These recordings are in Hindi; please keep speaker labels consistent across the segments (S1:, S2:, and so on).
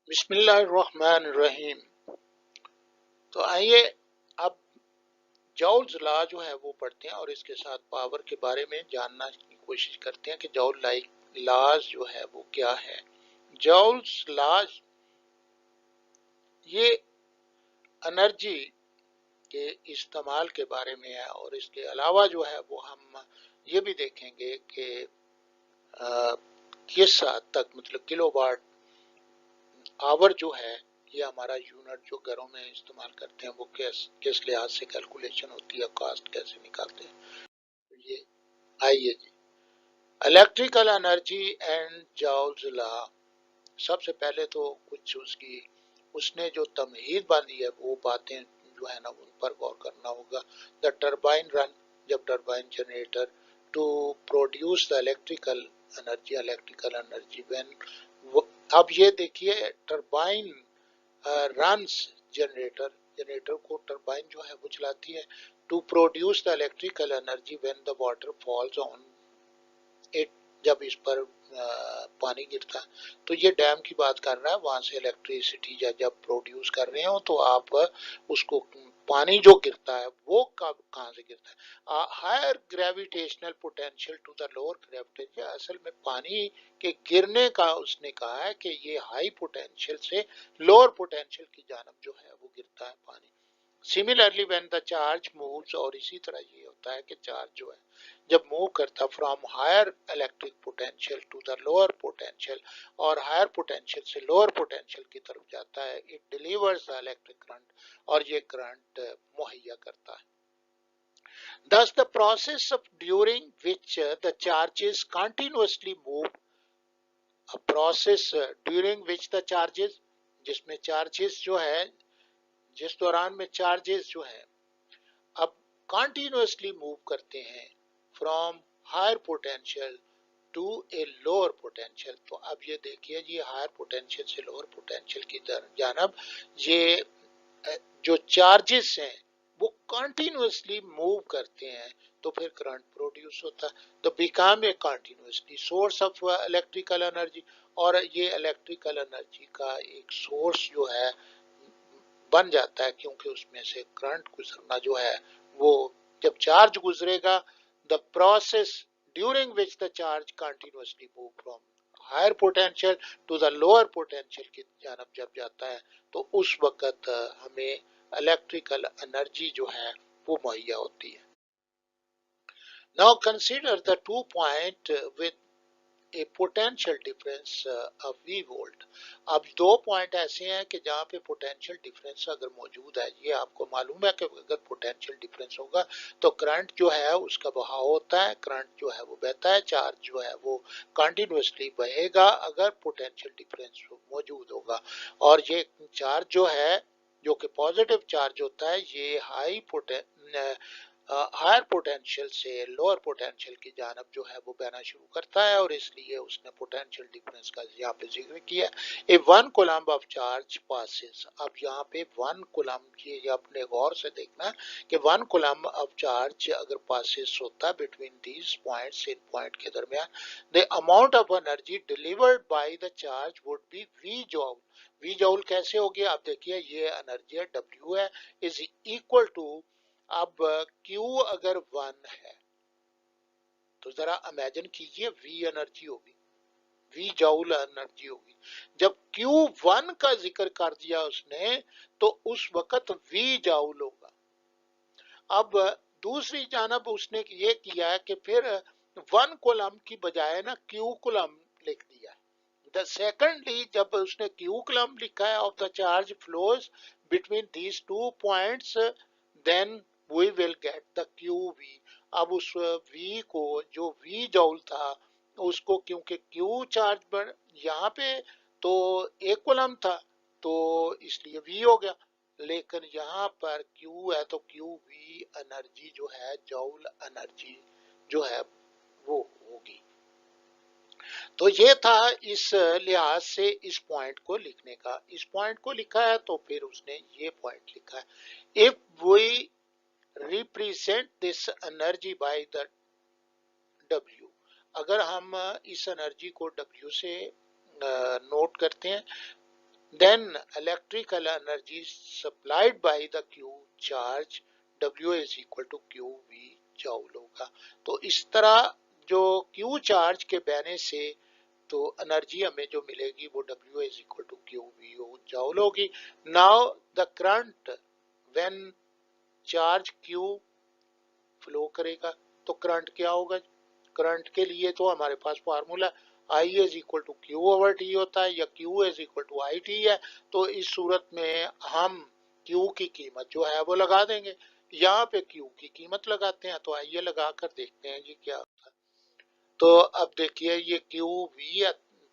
S1: बिस्मिल्लाहिर्रहमानिर्रहीम। तो आइए अब जॉल्स लॉ जो है वो पढ़ते हैं और इसके साथ पावर के बारे में जानना की कोशिश करते हैं कि जॉल लाइक लॉज जो है वो क्या है। जॉल्स लॉज ये एनर्जी के इस्तेमाल के बारे में है और इसके अलावा जो है वो हम ये भी देखेंगे कि किस हद तक मतलब किलोवाट आवर जो है ये हमारा यूनिट जो घरों में इस्तेमाल करते हैं वो किस किस लिहाज से कैलकुलेशन होती है, कॉस्ट कैसे निकालते हैं। तो ये आइए जी, electrical energy and Joule's law. सबसे पहले तो कुछ उसकी उसने जो तमहीद बांधी है वो बातें जो है ना उन पर गौर करना होगा। द टरबाइन रन, जब turbine generator to produce the electrical energy when, अब ये देखिए टरबाइन रन्स जनरेटर, जनरेटर को टरबाइन जो है वो चलाती है to produce the electrical energy when the water falls on it, जब इस पर पानी गिरता है। तो ये डैम की बात कर रहा है, वहां से इलेक्ट्रिसिटी जब प्रोड्यूस कर रहे हो तो आप उसको पानी जो गिरता है वो कब कहाँ से गिरता है। Higher gravitational potential to the lower gravitation, असल में पानी के गिरने का उसने कहा है कि ये हाई पोटेंशियल से लोअर पोटेंशियल की जानब जो है वो गिरता है पानी। Similarly when the charge moves, और इसी तरह ये होता है कि चार्ज जो है जब मूव करता from higher electric potential to the lower potential, और हायर पोटेंशियल से लोअर पोटेंशियल की तरफ जाता है, it delivers the electric current, और ये करंट मुहैया करता है। Thus the process of during which the charges continuously move, a process during which the charges, जिसमें चार्जेस जो है, जिस दौरान में चार्जेस जो है अब कंटिन्यूअसली मूव करते हैं from higher potential to a lower potential. तो अब ये देखिए, ये हायर पोटेंशियल से लोअर पोटेंशियल की जानब ये जो चार्जेस हैं वो कंटिन्यूअसली मूव करते हैं, तो फिर करंट प्रोड्यूस होता है। तो become a continuously source of electrical energy, और ये इलेक्ट्रिकल एनर्जी का एक सोर्स जो है बन जाता है, क्योंकि उसमें से करंट गुजरना जो है वो, जब चार्ज गुजरेगा, the process during which the charge continuously move from higher potential to the lower potential की जानब जब जाता है, तो उस वक्त हमें इलेक्ट्रिकल एनर्जी जो है वो मुहैया होती है। Now consider the two point with A potential difference of V volt. अब दो पॉइंट ऐसे हैं कि जहाँ पे पोटेंशियल डिफरेंस अगर मौजूद है, ये आपको मालूम है कि अगर पोटेंशियल डिफरेंस होगा तो करंट जो है उसका बहाव होता है, करंट जो है वो बहता है, चार्ज जो है वो कंटिन्यूसली बहेगा अगर पोटेंशियल डिफरेंस मौजूद होगा। और ये चार्ज जो है, जो कि पॉजिटिव चार्ज होता है, ये हायर पोटेंशियल से लोअर पोटेंशियल की जानब जो है वो बहना शुरू करता है, और इसलिए उसने पोटेंशियल डिफरेंस का यहाँ पे जिक्र किया। A one coulomb of charge passes, अब यहाँ पे वन कोलम्ब, ये अपने गौर से देखना कि वन कोलम्ब ऑफ चार्ज अगर पासिस होता है बिटवीन दीज पॉइंट्स, इन पॉइंट के दरमियान, the amount of energy delivered by the charge would be V joule. V joule कैसे हो गया, आप देखिए ये एनर्जी है, डब्ल्यू है, इज इक्वल टू, अब Q अगर 1 है तो जरा इमेजिन कीजिए V एनर्जी होगी, V जॉउल एनर्जी होगी। जब Q1 का जिक्र कर दिया उसने तो उस वक्त V जॉउल होगा। अब दूसरी जानब उसने ये किया है कि फिर 1 कूलम की बजाय ना Q कूलम लिख दिया। द सेकेंडली जब उसने Q कूलम लिखा है, of the charge flows between these two points, then we will get the QV। अब उस V को, जो V जॉउल था, उसको क्योंकि Q चार्ज पर यहाँ पे तो एक कूलम था तो इसलिए V हो गया, लेकिन यहाँ पर Q है तो QV एनर्जी जो है, जॉउल एनर्जी जो है वो होगी। तो ये था इस लिहाज से इस पॉइंट को लिखने का। इस पॉइंट को लिखा है तो फिर उसने ये पॉइंट लिखा है, if we represent this energy by the W, अगर हम इस एनर्जी को W से नोट करते हैं, then electrical energy supplied by the Q charge W is equal to QV joule होगा। तो इस तरह जो Q चार्ज के बहने से तो एनर्जी हमें जो मिलेगी वो W is equal to QV joule होगी। Now the current when charge Q flow करेगा तो करंट क्या होगा? करंट के लिए तो हमारे पास formula I is equal to Q over T होता है, या Q is equal to I T है। तो इस सूरत में हम Q की कीमत जो है वो लगा देंगे। यहाँ पे Q की कीमत लगाते हैं, तो आइए लगा कर देखते हैं जी क्या होता है। तो अब देखिए ये क्यू वी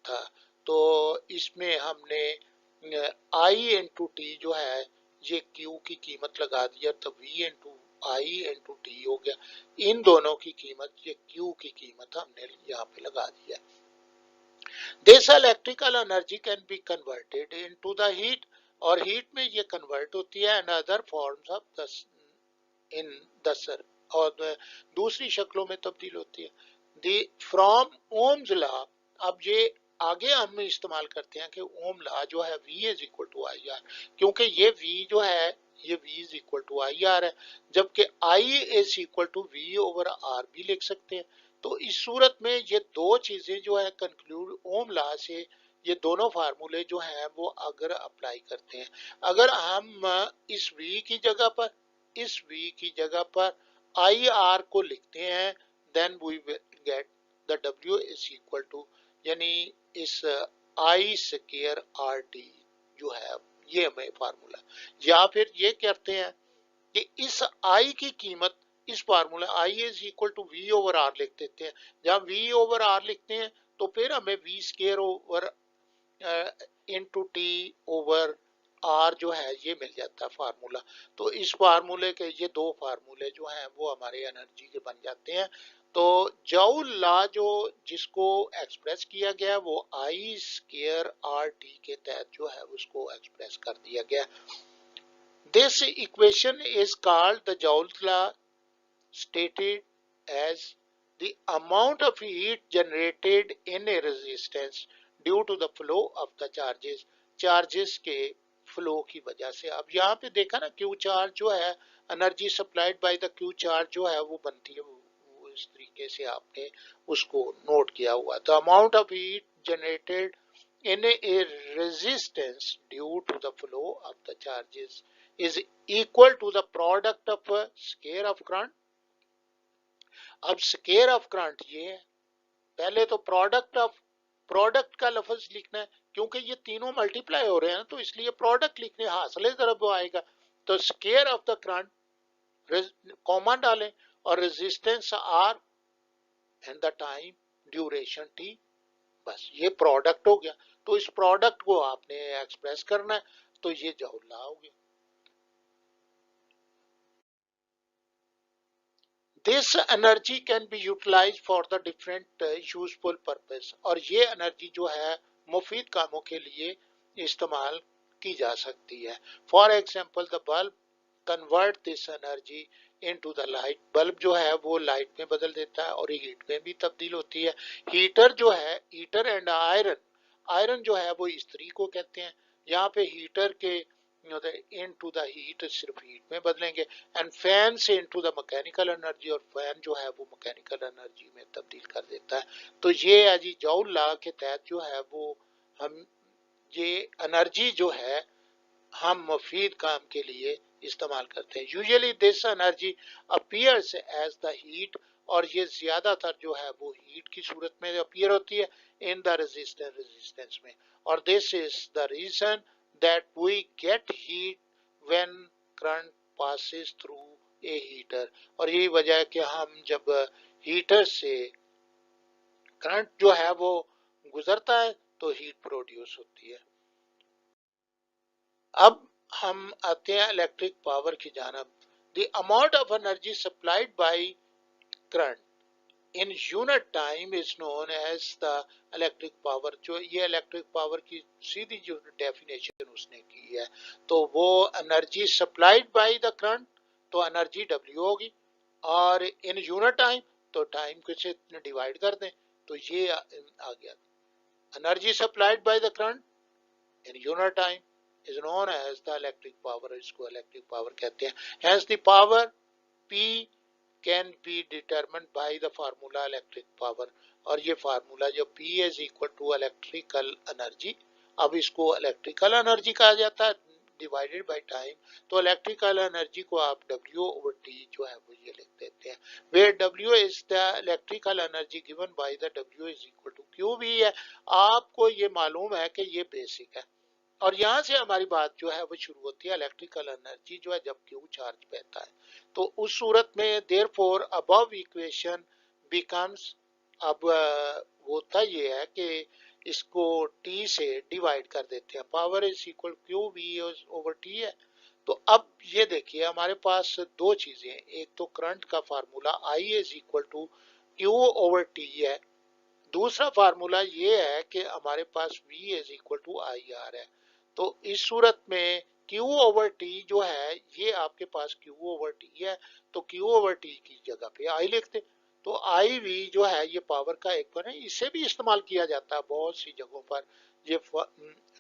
S1: था, तो इसमें हमने आई इंटू टी जो है ये क्यू की कीमत लगा दिया, तो V into I into T हो गया। इन दोनों की कीमत, ये क्यू की कीमत हमने यहाँ पे लगा दिया। This electrical energy can be converted into the heat, और हीट में ये कन्वर्ट होती है in other forms of in the sir, और दूसरी शक्लों में तब्दील होती है। दी फ्रॉम ओम्स लॉ, अब ये आगे हम इस्तेमाल करते हैं कि ओम लॉ जो है V is equal to I R, क्योंकि ये V जो है ये V is equal to I R है, जबकि I is equal to V over R भी लिख सकते हैं। तो इस सूरत में ये दो चीजें जो है कंक्लूड ओम लॉ से, ये दोनों फार्मूले जो हैं वो अगर अप्लाई करते हैं, अगर हम इस V की जगह पर, इस V की जगह पर आई आर को लिखते हैं, then we get the W is equal to, यानी इस आई स्क्वायर आर टी जो है ये हमें फार्मूला, या फिर ये कहते हैं कि इस आई की कीमत, इस formula I is equal to V over R लिख देते हैं। जब वी ओवर आर लिखते हैं तो फिर हमें V square over into T over R जो है ये मिल जाता है फार्मूला। तो इस फार्मूले के ये दो फार्मूले जो हैं वो हमारे एनर्जी के बन जाते हैं। तो जूल लॉ जो जिसको एक्सप्रेस किया गया वो आई स्क्वायर आर टी के तहत जो है उसको एक्सप्रेस कर दिया गया। This equation is called the joule law, stated as the amount of heat generated in a resistance due to the flow of the charges के फ्लो की वजह से। अब यहाँ पे देखा ना क्यू चार्ज जो है energy supplied by the Q charge जो है वो बनती है, वो इस तरीके से आपने उसको नोट किया हुआ। The amount of heat generated in a resistance due to the flow of the charges is equal to the product of a square of current। अब स्केयर ऑफ करंट ये है, पहले तो प्रोडक्ट का लफ्ज लिखना है, क्योंकि ये तीनों मल्टीप्लाई हो रहे हैं तो इसलिए प्रोडक्ट लिखने हासिल तरफ वो आएगा। तो square of the current common डालें और resistance R and the time duration T, बस ये प्रोडक्ट हो गया। तो इस प्रोडक्ट को आपने एक्सप्रेस करना है, तो ये जूल लॉ हो गया। This energy can be utilized for the different useful purpose, और ये एनर्जी जो है मुफीद कामों के लिए इस्तेमाल की जा सकती है। For example the bulb convert this energy into the light, bulb जो है वो लाइट में बदल देता है और हीट में भी तब्दील होती है। हीटर जो है, हीटर एंड आयरन, आयरन जो है वो इस्त्री को कहते हैं। यहाँ पे हीटर के इनटू द हीट सिर्फ हीट में बदलेंगे, एंड फैन से इनटू द मैकेनिकल एनर्जी, और फैन जो है वो मैकेनिकल एनर्जी में तब्दील कर देता है। तो ये है जी जूल लॉ के तहत जो है वो हम ये एनर्जी जो है हम मुफीद काम के लिए इस्तेमाल करते हैं। Usually this energy appears as the heat, और ये ज्यादातर जो है वो हीट की सूरत में अपीयर होती है इन द रेजिस्टेंस में। और this is the reason that we get heat when current passes through a heater, और यही वजह है कि हम जब हीटर से करंट जो है वो गुजरता है तो हीट प्रोड्यूस होती है। अब हम आते हैं इलेक्ट्रिक पावर की जानब। The amount of energy supplied by current in unit time is known as the electric power. जो ये इलेक्ट्रिक पावर की सीधी जो डेफिनेशन उसने की है, तो वो energy supplied by the current, तो एनर्जी W होगी, और इन यूनिट टाइम तो टाइम को से डिवाइड कर दें, तो ये आ गया energy supplied by the current in unit time is known as the electric power, इसको इलेक्ट्रिक पावर कहते हैं। Hence the power P can be determined by the formula electric power, और ये फार्मूला जो P is equal to electrical energy, अब इसको इलेक्ट्रिकल एनर्जी कहा जाता है डिवाइडेड बाय टाइम, तो इलेक्ट्रिकल एनर्जी को आप W/T जो है वो ये लिख देते हैं, where W is the electrical energy given by the W is equal to Q भी है। आपको ये मालूम है कि ये बेसिक है, और यहाँ से हमारी बात जो है वो शुरू होती है इलेक्ट्रिकल एनर्जी जो है जब Q चार्ज रहता है, तो उस सूरत में देयरफॉर अबव इक्वेशन बिकम्स, अब होता ये है कि इसको T से डिवाइड कर देते हैं, पावर इज इक्वल QV/T है। तो अब ये देखिए हमारे पास दो चीजें हैं, एक तो करंट का formula I is equal to Q/T है, दूसरा फार्मूला ये है कि हमारे पास V is equal to IR है। तो इस सूरत में Q/T जो है ये आपके पास Q/T है, तो Q/T की जगह पे I लिखते, तो IV जो है ये पावर का एक पर है, इसे भी इस्तेमाल किया जाता है बहुत सी जगहों पर, ये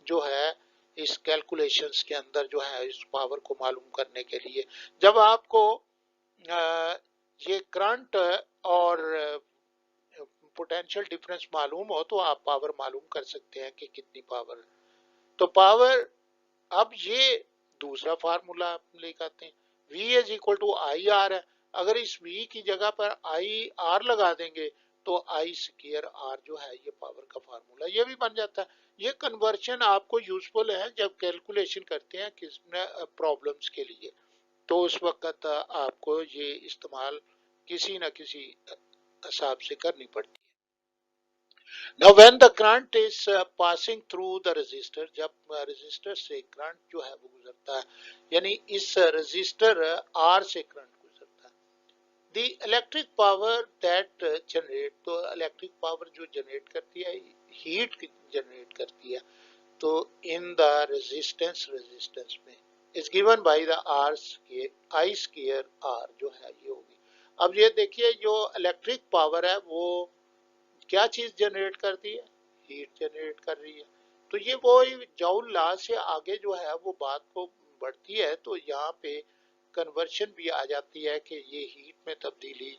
S1: जो है इस कैलकुलेशंस के अंदर जो है इस पावर को मालूम करने के लिए, जब आपको ये करंट और पोटेंशियल डिफरेंस मालूम हो तो आप पावर मालूम कर सकते हैं कि कितनी पावर, तो पावर, अब ये दूसरा फार्मूला आप लेकर आते हैं, V is equal to I R है, अगर इस V की जगह पर आई आर लगा देंगे तो आई स्क्वायर आर जो है ये पावर का फार्मूला ये भी बन जाता है। ये कन्वर्शन आपको यूजफुल है जब कैलकुलेशन करते हैं किस प्रॉब्लम्स के लिए, तो उस वक्त आपको ये इस्तेमाल किसी न किसी हिसाब से करनी पड़ती है। Now when the current is passing through the resistor, जब resistor से करंट जो है वो गुजरता है, यानी इस resistor R से करंट गुजरता है, the electric power that generate, तो electric power जो generate करती है heat generate करती है, तो in the resistance में is given by the R square I square R जो है ये होगी। अब ये देखिए जो इलेक्ट्रिक पावर है वो क्या चीज जनरेट करती है, हीट जनरेट कर रही है, तो ये वो जॉउल लॉ से आगे जो है वो बात को बढ़ती है, तो यहाँ पे कन्वर्शन भी आ जाती है कि ये हीट में तब्दीली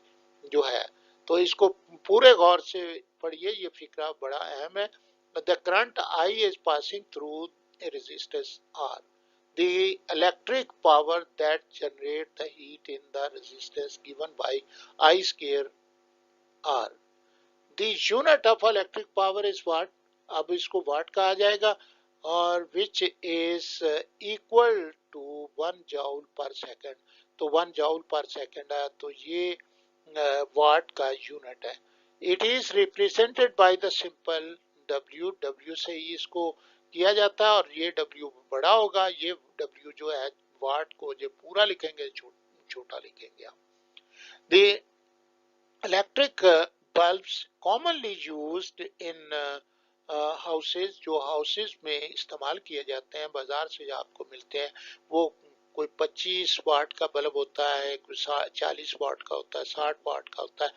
S1: जो है, तो इसको पूरे गौर से पढ़िए, ये फिक्रा बड़ा अहम है। The current I is passing through resistance R, the electric power that generate the heat in the resistance given by I square R, the unit of electric power is watt, अब इसको वाट कहा जाएगा, और which is equal to 1 joule per second, तो 1 joule per second है, तो ये वाट का यूनिट है। It is represented by the simple W, W से ही इसको किया जाता है, और ये W बड़ा होगा, ये W जो है वाट को जो पूरा लिखेंगे छोटा लिखेंगे आप। The electric bulbs commonly used in houses, जो हाउसेज में इस्तेमाल किए जाते हैं, बाजार से आपको मिलते हैं, वो कोई 25 वाट का बल्ब होता है, कोई 40 वाट का होता है, 60 वाट का होता है,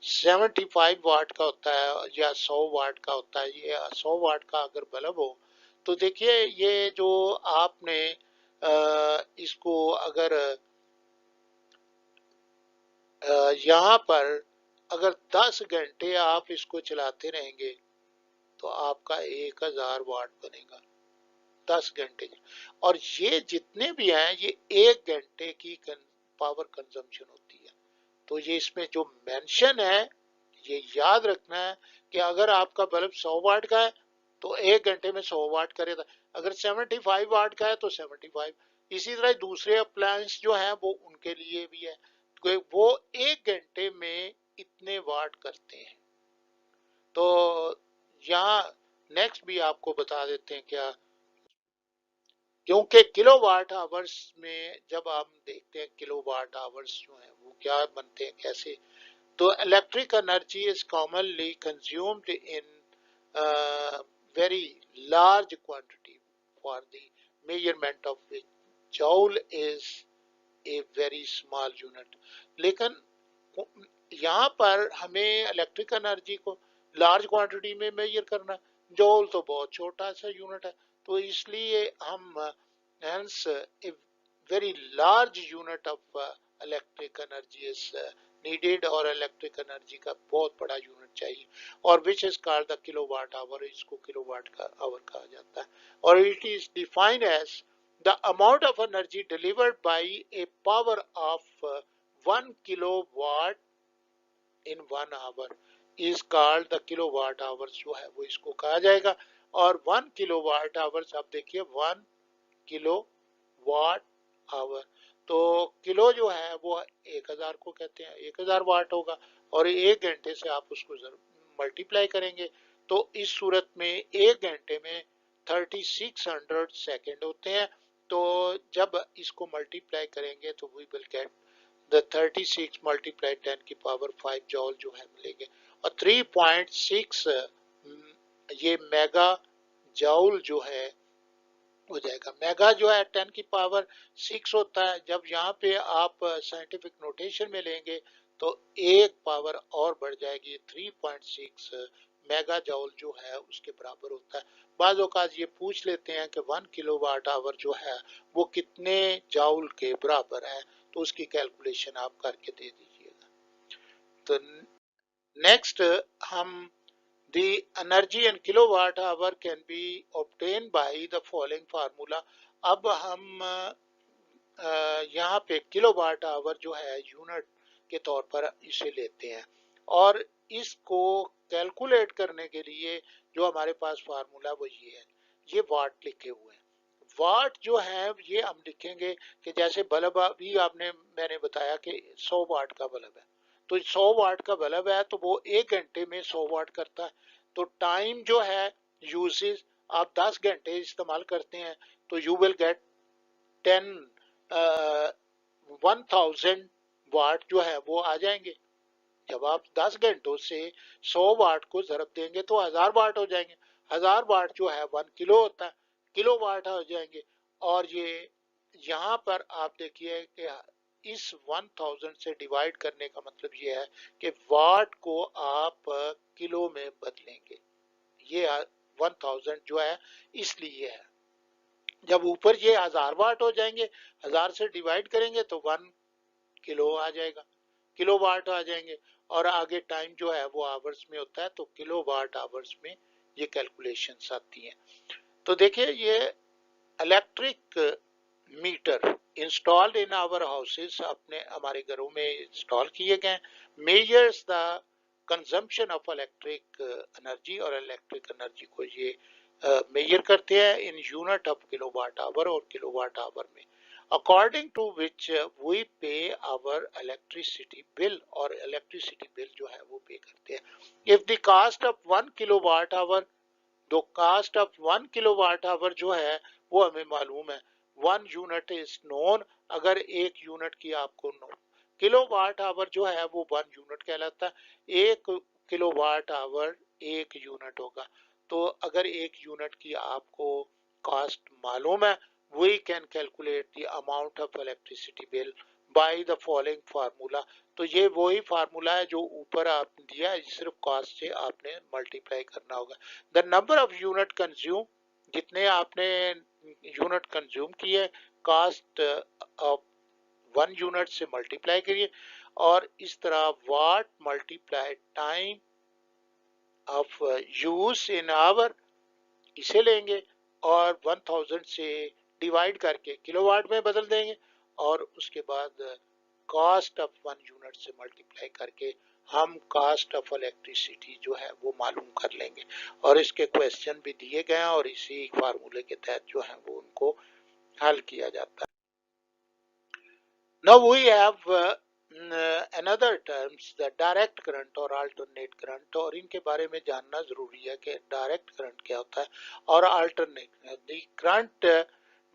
S1: 75 वाट का होता है, या 100 वाट का होता है। ये 100 वाट का अगर बल्ब हो तो देखिए ये जो आपने इसको अगर यहाँ पर अगर 10 घंटे आप इसको चलाते रहेंगे तो आपका 1000 वाट बनेगा 10 घंटे, और ये जितने भी हैं ये 1 घंटे की पावर कंजम्पशन होती है। तो ये इसमें जो मेंशन है ये याद रखना है कि अगर आपका बल्ब 100 वाट का है तो 1 घंटे में 100 वाट करेगा, अगर 75 वाट का है तो 75, इसी तरह दूसरे अप्लायंस जो हैं वो उनके लिए भी है, वो 1 घंटे में इतने वाट करते हैं। तो यहाँ नेक्स्ट भी आपको बता देते हैं क्या, क्योंकि किलोवाट आवर्स में जब आप देखते हैं किलोवाट आवर्स जो है वो क्या बनते हैं कैसे, तो electric energy is commonly consumed in very large quantity for the measurement of which जॉल is a very small unit, लेकिन यहाँ पर हमें इलेक्ट्रिक एनर्जी को लार्ज क्वांटिटी में मेजर करना, जॉल तो बहुत छोटा सा यूनिट है, तो इसलिए हम hence a very large unit of electric energy is needed, और इलेक्ट्रिक एनर्जी का बहुत बड़ा यूनिट चाहिए, और which is called the kilowatt hour, इसको किलोवाट का आवर कहा जाता है, और it is defined as the amount of energy delivered by a power of 1 kilowatt in 1 hour is called the kilowatt hours, जो है वो इसको कहा जाएगा। और 1 किलोवाट आवर्स आप देखिए 1 किलो वाट आवर, तो किलो जो है वो 1000 को कहते हैं, 1000 वाट होगा, और 1 घंटे से आप उसको मल्टीप्लाई करेंगे तो इस सूरत में 1 घंटे में 3600 सेकेंड होते हैं। तो जब इसको मल्टीप्लाई करेंगे तो we will get the 36 multiply 10 की पावर 5 जॉल जो है मिलेंगे, और 3.6 ये मेगा जॉल जो है हो जाएगा। मेगा जो है 10 की पावर 6 होता है, जब यहाँ पे आप साइंटिफिक नोटेशन में लेंगे तो एक पावर और बढ़ जाएगी, 3.6 मेगा जॉल जो है उसके बराबर होता है। बाज़ औक़ात ये पूछ लेते हैं कि 1 किलोवाट आवर जो है वो कितने जॉल के बराबर है, तो उसकी कैलकुलेशन आप करके दे दीजिएगा। तो नेक्स्ट हम the energy in kilowatt hour can be obtained by the following formula। अब हम यहाँ पे किलोवाट आवर जो है यूनिट के तौर पर इसे लेते हैं, और इसको कैलकुलेट करने के लिए जो हमारे पास फार्मूला वो ये है, ये वाट लिखे हुए हैं। वाट जो है ये हम लिखेंगे कि जैसे बल्ब अभी आपने मैंने बताया कि 100 वाट का बल्ब है, तो 100 वाट का बल्ब है तो वो 1 घंटे में 100 वाट करता है। तो टाइम जो है यूसेज आप 10 घंटे इस्तेमाल करते हैं तो यू विल गेट 1000 वाट जो है वो आ जाएंगे। जब आप 10 घंटों से 100 वाट को ज़रब देंगे तो 1000 वाट हो जाएंगे। 1000 वाट जो है 1 किलो होता है, किलो वाट हो जाएंगे। और ये यहाँ पर आप देखिए कि इस 1000 से डिवाइड करने का मतलब ये है कि वाट को आप किलो में बदलेंगे। ये 1000 जो है इसलिए है। जब ऊपर ये 1000 वाट हो जाएंगे, 1000 से डिवाइड करेंगे तो 1 किलो आ जाएगा, किलो वाट आ जाएंगे, और आगे टाइम जो है वो आवर्स में होता है, तो किलो वाट आवर्स में ये कैलकुलेशंस आती हैं। तो देखिए ये electric meter installed in our houses, अपने हमारे घरों में इंस्टॉल किए गए, measures the consumption of electric energy, और इलेक्ट्रिक एनर्जी को ये मेजर करते हैं in unit of kilowatt hour और किलोवाट आवर में, according to which we pay our electricity bill, और इलेक्ट्रिसिटी बिल जो है वो पे करते हैं। If the cost of 1 kilowatt hour, तो कास्ट ऑफ 1 किलोवाट आवर जो है वो हमें मालूम है, 1 यूनिट इज नोन, अगर 1 यूनिट की आपको नोन, किलोवाट आवर जो है वो 1 यूनिट कहलाता है। 1 किलोवाट आवर 1 यूनिट होगा। तो अगर 1 यूनिट की आपको कास्ट मालूम है, we can calculate the amount of electricity bill by the following formula. तो ये वही फार्मूला है जो ऊपर आप दिया है, सिर्फ कास्ट से आपने मल्टीप्लाई करना होगा। The number of unit consume, जितने आपने यूनिट कंज्यूम किए, कास्ट ऑफ 1 यूनिट से मल्टीप्लाई करिए, और इस तरह watt multiply time of use in hour इसे लेंगे, और 1000 से डिवाइड करके किलोवाट में बदल देंगे, और उसके बाद कॉस्ट ऑफ 1 यूनिट से मल्टीप्लाई करके हम कास्ट ऑफ इलेक्ट्रिसिटी जो है वो मालूम कर लेंगे। और इसके क्वेश्चन भी दिए गए हैं, और इसी फार्मूले के तहत जो है वो उनको हल किया जाता है। Now we have another terms, the direct current और alternate current, और इनके बारे में जानना जरूरी है कि direct current क्या होता है और alternate। The current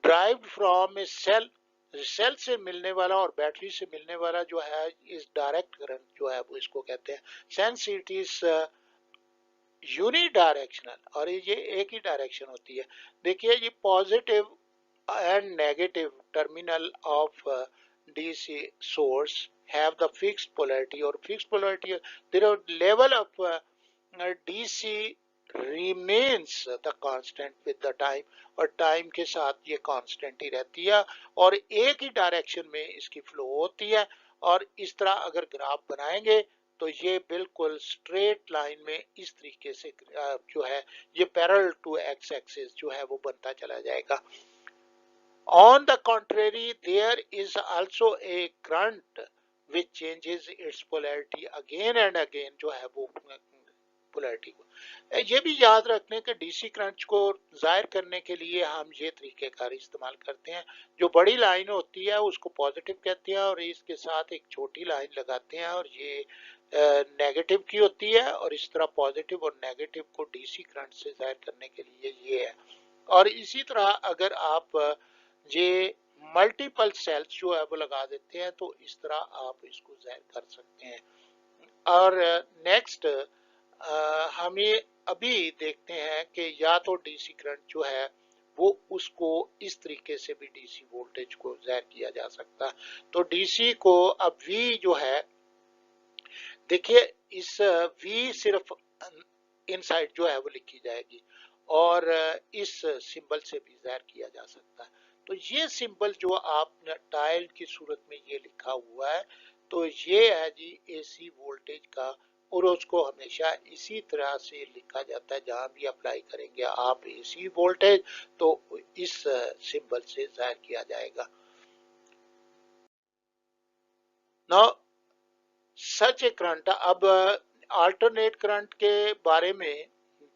S1: derived from a cell, cell से मिलने वाला और बैटरी से मिलने वाला जो है इस डायरेक्ट करंट जो है वो इसको कहते हैं। सेंस इट इज यूनिडायरेक्शनल, और ये एक ही डायरेक्शन होती है। देखिए ये positive and negative terminal of DC source have the fixed polarity, or fixed polarity, there are level of DC remains the constant with the time, और टाइम के साथ ये कांस्टेंट ही रहती है और एक ही डायरेक्शन में इसकी फ्लो होती है। और इस तरह अगर ग्राफ बनाएंगे तो ये बिल्कुल स्ट्रेट लाइन में इस तरीके से जो है ये पैरेलल टू एक्स एक्सिस जो है वो बनता चला जाएगा। On the contrary, there is also a current which changes its polarity again and again, जो है वो पोलैरिटी को ये भी याद रखने के डीसी करंट को जाहिर करने के लिए हम ये तरीकेकार इस्तेमाल करते हैं। जो बड़ी लाइन होती है उसको पॉजिटिव कहते हैं और इसके साथ एक छोटी लाइन लगाते हैं और ये नेगेटिव की होती है और इस तरह पॉजिटिव और नेगेटिव को डीसी करंट से जाहिर करने के लिए ये है। और इसी तरह अगर आप ये मल्टीपल सेल्स जो है वो लगा देते हैं तो इस तरह आप इसको जाहिर कर सकते हैं। और नेक्स्ट हमें अभी देखते हैं कि या तो डीसी करंट जो है वो उसको इस तरीके से भी डीसी वोल्टेज को जाहिर किया जा सकता है। तो डीसी को अब वी जो है देखिए इस वी सिर्फ इनसाइड जो है वो लिखी जाएगी और इस सिंबल से भी जाहिर किया जा सकता है। तो ये सिंबल जो आप डायल की सूरत में ये लिखा हुआ है तो ये है जी एसी वोल्टेज का और उसको हमेशा इसी तरह से लिखा जाता है। जहां भी अप्लाई करेंगे आप एसी वोल्टेज तो इस सिंबल से जाहिर किया जाएगा। नाउ सच ए करंट, अब अल्टरनेट करंट के बारे में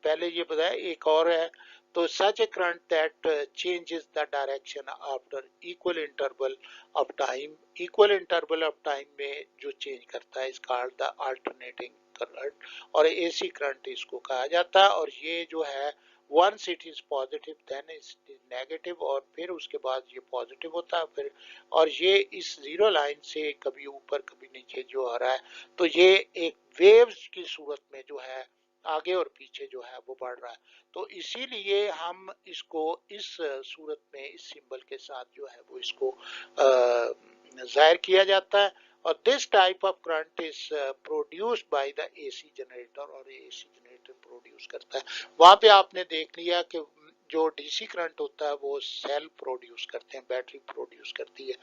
S1: पहले ये बताया एक और है। तो such a current that changes the direction after equal interval of time, equal interval of time में जो चेंज करता है is called the alternating current और एसी करंट इसको कहा जाता है। और ये जो है once it is positive then it is negative और फिर उसके बाद ये पॉजिटिव होता है फिर, और ये इस जीरो लाइन से कभी ऊपर कभी नीचे जो आ रहा है तो ये एक वेव्स की सूरत में जो है आगे और पीछे जो है वो बढ़ रहा है। तो इसीलिए हम इसको इस सूरत में इस सिंबल के साथ जो है वो इसको जाहिर किया जाता है। और this type of current is produced by the AC generator और एसी जनरेटर प्रोड्यूस करता है। वहां पे आपने देख लिया कि जो डीसी करंट होता है वो सेल प्रोड्यूस करते हैं, बैटरी प्रोड्यूस करती है।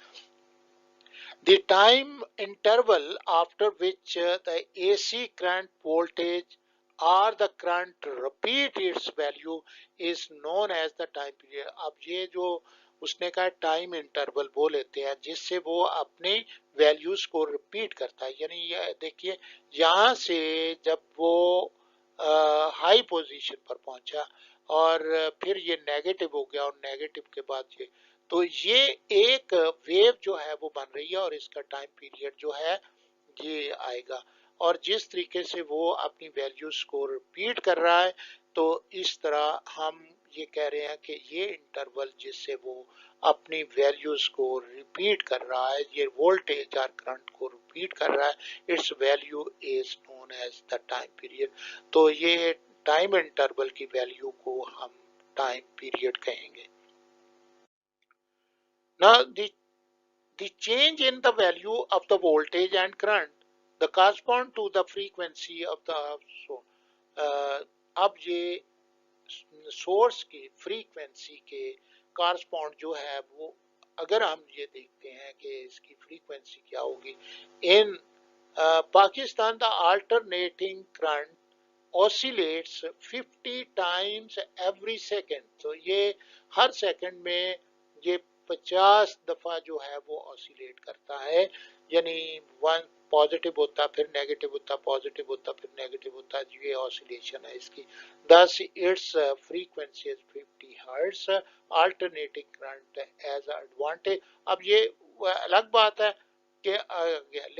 S1: The time interval after which the AC current voltage or the current repeat its value is known as the time period। अब ये जो उसने कहा टाइम इंटरवल वो लेते हैं जिससे वो अपनी वैल्यूज को रिपीट करता है। यानी ये देखिए यहाँ से जब वो हाई पोजीशन पर पहुंचा और फिर ये नेगेटिव हो गया और नेगेटिव के बाद ये, तो ये एक वेव जो है वो बन रही है और इसका टाइम पीरियड जो है ये आएगा। और जिस तरीके से वो अपनी वैल्यूज को रिपीट कर रहा है तो इस तरह हम ये कह रहे हैं कि ये इंटरवल जिससे वो अपनी वैल्यूज को रिपीट कर रहा है, ये वोल्टेज और करंट को रिपीट कर रहा है, its value is known as the time period. तो ये टाइम इंटरवल की वैल्यू को हम टाइम पीरियड कहेंगे। Now the change in the value of the voltage and current the correspond to the frequency of the so अब ये सोर्स की फ्रीक्वेंसी के कॉरस्पॉन्ड जो है वो अगर हम ये देखते हैं कि इसकी फ्रीक्वेंसी क्या होगी in Pakistan the alternating current oscillates 50 times every second। तो ये हर सेकंड में ये 50 दफा जो है वो ऑसिलेट करता है। यानी वन पॉजिटिव होता फिर नेगेटिव होता, पॉजिटिव होता फिर नेगेटिव होता, ये ऑसिलेशन है इसकी। Thus its frequency is 50 hertz alternating current as advantage. अब ये अलग बात है कि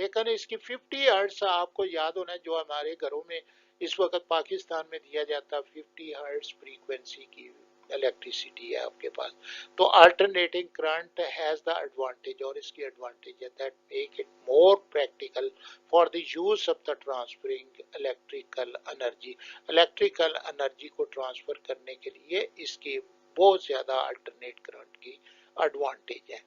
S1: लेकिन इसकी 50 हर्ट्ज आपको याद होना जो हमारे घरों में इस वक्त पाकिस्तान में दिया जाता 50 हर्ट्ज फ्रीक्वेंसी की इलेक्ट्रिसिटी है आपके पास। तो alternating current has the advantage और इसकी एडवांटेज है that make it more practical for the use of the transferring electrical energy. Electrical energy को ट्रांसफर करने के लिए इसकी बहुत ज्यादा अल्टरनेट करंट की एडवांटेज है।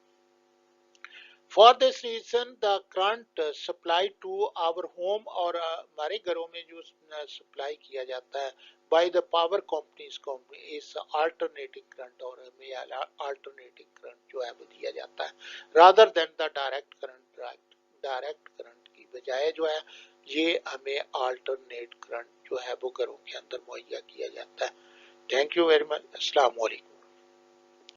S1: For this reason, the current supply to our home और हमारे घरों में जो सप्लाई किया जाता है by the power companies is alternating current और हमें alternating current जो है वो दिया जाता है rather than the direct current. Direct current की बजाय जो है ये हमें alternate current जो है वो घरों के अंदर मुहैया किया जाता है. Thank you very much. अस्सलाम वालेकुम.